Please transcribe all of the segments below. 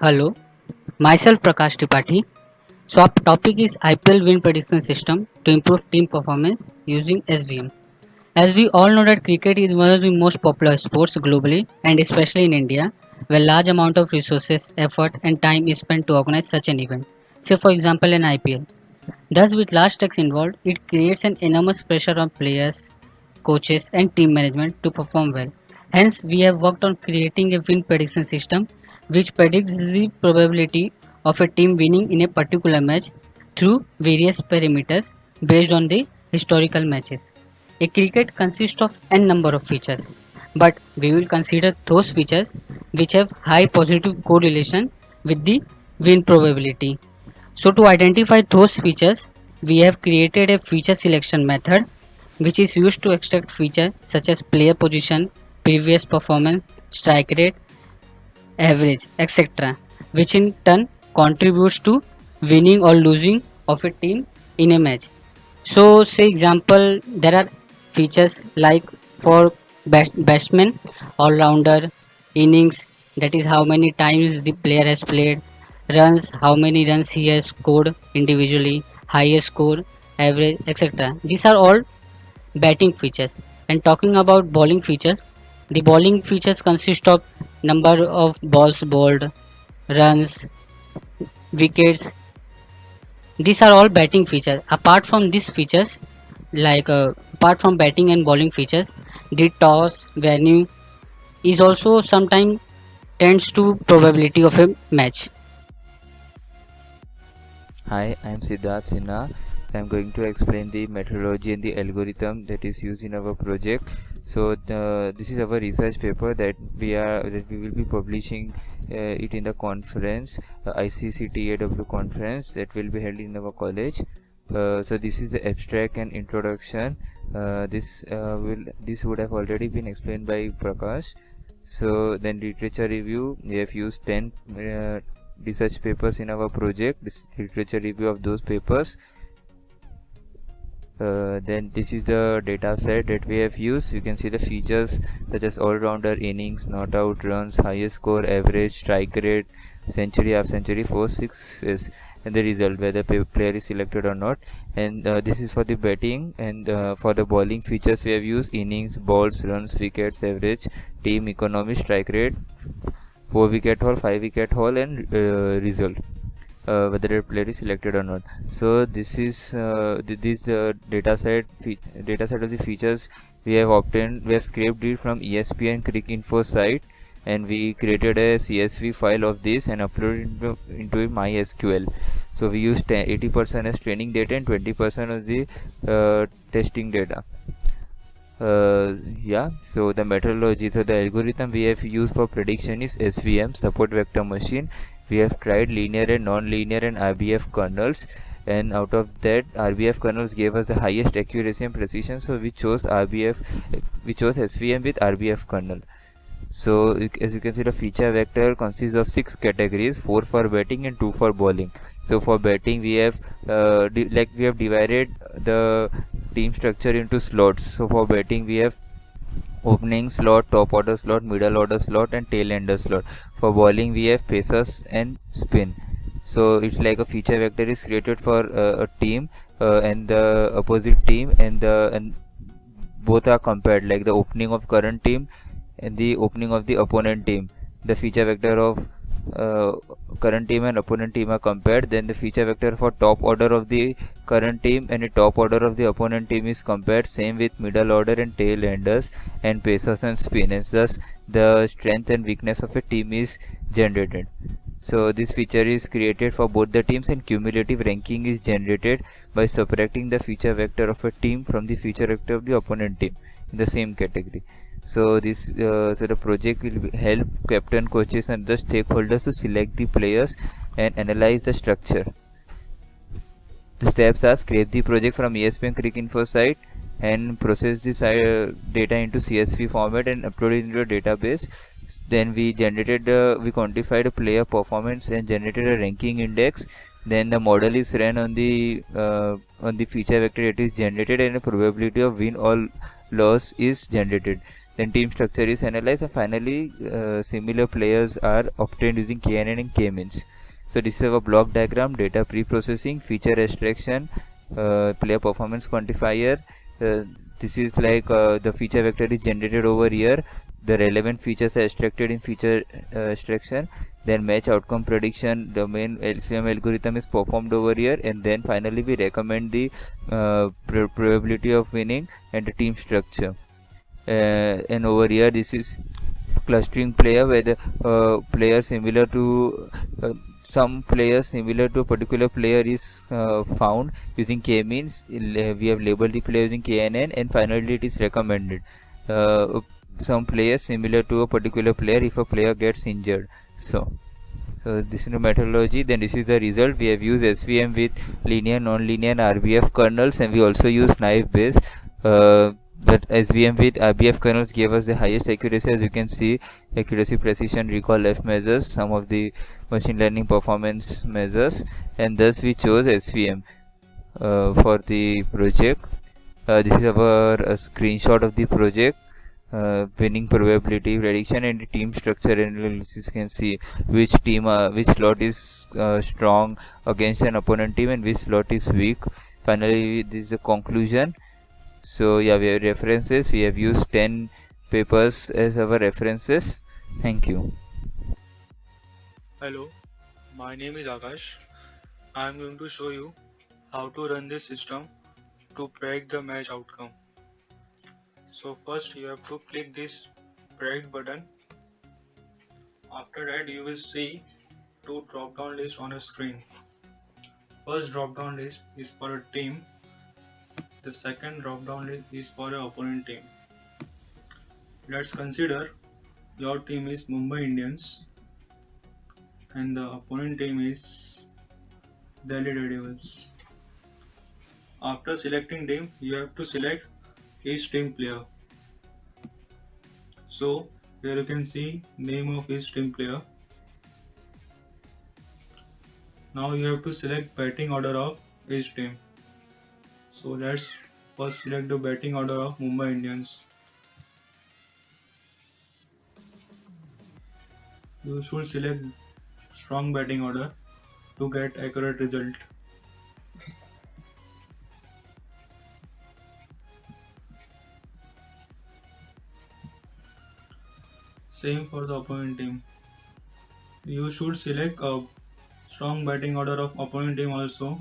Hello, myself Prakash Tripathi. So our topic is IPL win prediction system to improve team performance using SVM. As we all know that cricket is one of the most popular sports globally and especially in India, where large amount of resources, effort and time is spent to organize such an event. Say for example an IPL. Thus with large stakes involved, it creates an enormous pressure on players, coaches and team management to perform well. Hence, we have worked on creating a win prediction system which predicts the probability of a team winning in a particular match through various parameters based on the historical matches. A cricket consists of n number of features, but we will consider those features which have high positive correlation with the win probability. So to identify those features, we have created a feature selection method which is used to extract features such as player position, previous performance, strike rate, average, etc., which in turn contributes to winning or losing of a team in a match. So, say example, there are features like for batsman, all rounder, innings, that is how many times the player has played, runs, how many runs he has scored individually, highest score, average, etc. These are all batting features. And talking about bowling features, the bowling features consist of number of balls bowled, runs, wickets. These are all batting features. Apart from these features, apart from batting and bowling features, the toss venue is also sometimes tends to probability of a match. Hi, I am Siddharth Sinha. I am going to explain the methodology and the algorithm that is used in our project. So this is our research paper that we will be publishing it in the conference, ICCTAW conference that will be held in our college. So this is the abstract and introduction. This would have already been explained by Prakash. So then literature review, we have used 10 research papers in our project. This literature review of those papers. Then this is the data set that we have used. You can see the features such as all-rounder, innings, not out, runs, highest score, average, strike rate, century, half century, 4, 6 is and the result whether player is selected or not. And this is for the batting, and for the bowling features we have used innings, balls, runs, wickets, average, team, economy, strike rate, 4 wicket haul, 5 wicket haul, and result. Whether a player is selected or not. So this is this data set of the features we have obtained. We have scraped it from ESPN Cricinfo site, and we created a CSV file of this and uploaded into MySQL. So we used 80% as training data and 20% of the testing data. So the methodology, so the algorithm we have used for prediction is SVM, support vector machine. We have tried linear and non-linear and RBF kernels, and out of that RBF kernels gave us the highest accuracy and precision, so we chose SVM with RBF kernel. So as you can see, the feature vector consists of 6 categories, 4 for batting and 2 for bowling. So for batting we have divided the team structure into slots. So for batting we have opening slot, top order slot, middle order slot, and tail ender slot. For bowling we have pacers and spin. So it's like a feature vector is created for a team and the opposite team, and both are compared, like the opening of current team and the opening of the opponent team. The feature vector of current team and opponent team are compared. Then the feature vector for top order of the current team and the top order of the opponent team is compared. Same with middle order and tail enders and pacers and spinners. Thus the strength and weakness of a team is generated. So this feature is created for both the teams, and cumulative ranking is generated by subtracting the feature vector of a team from the feature vector of the opponent team in the same category. So the project will help captain, coaches, and the stakeholders to select the players and analyze the structure. The steps are: scrape the project from ESPN Cricinfo site and process this data into CSV format and upload it into a database. Then we quantified a player performance and generated a ranking index. Then the model is ran on the feature vector that is generated, and a probability of win or loss is generated. Then team structure is analyzed, and finally similar players are obtained using KNN and K-means. So this is our block diagram: data pre-processing, feature extraction, player performance quantifier. This is like the feature vector is generated over here, the relevant features are extracted in feature extraction, then match outcome prediction, the main LCM algorithm is performed over here, and then finally we recommend the probability of winning and the team structure. And over here this is clustering player, where the player similar to some players similar to a particular player is found using k-means. We have labeled the player using KNN, and finally it is recommended some players similar to a particular player if a player gets injured. So this is the methodology. Then this is the result. We have used SVM with linear, non-linear, and RBF kernels, and we also use knife base. But SVM with RBF kernels gave us the highest accuracy. As you can see, accuracy, precision, recall, F measures, some of the machine learning performance measures, and thus we chose SVM for the project. This is our screenshot of the project. Winning probability prediction and the team structure analysis. You can see which team which slot is strong against an opponent team and which slot is weak. Finally, this is the conclusion. So yeah, we have references. We have used 10 papers as our references. Thank you. Hello, my name is Akash. I am going to show you how to run this system to predict the match outcome. So first you have to click this predict button. After that you will see two drop down lists on a screen. First drop down list is for a team. The second drop down list is for an opponent team. Let's consider your team is Mumbai Indians and the opponent team is Delhi Daredevils. After selecting team, you have to select each team player. So here you can see name of each team player. Now you have to select batting order of each team. So let's first select the batting order of Mumbai Indians. You should select strong batting order to get accurate result. Same for the opponent team. You should select a strong batting order of opponent team also,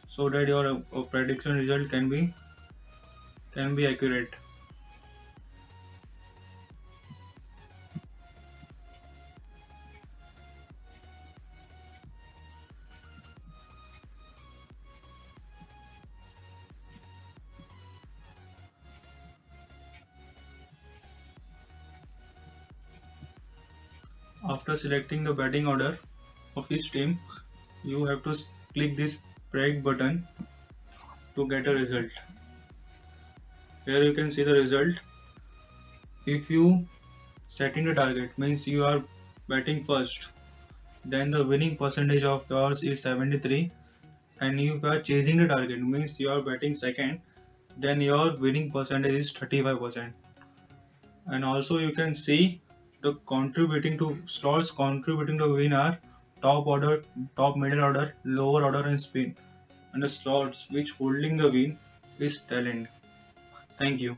so that your prediction result can be accurate. After selecting the batting order of each team, you have to click this predict button to get a result. Here you can see the result. If you setting the target means you are batting first, then the winning percentage of yours is 73, and if you are chasing the target means you are batting second, then your winning percentage is 35%. And also you can see the contributing to slots contributing to win are top order, top middle order, lower order and spin, and the slots which holding the win is talent. Thank you.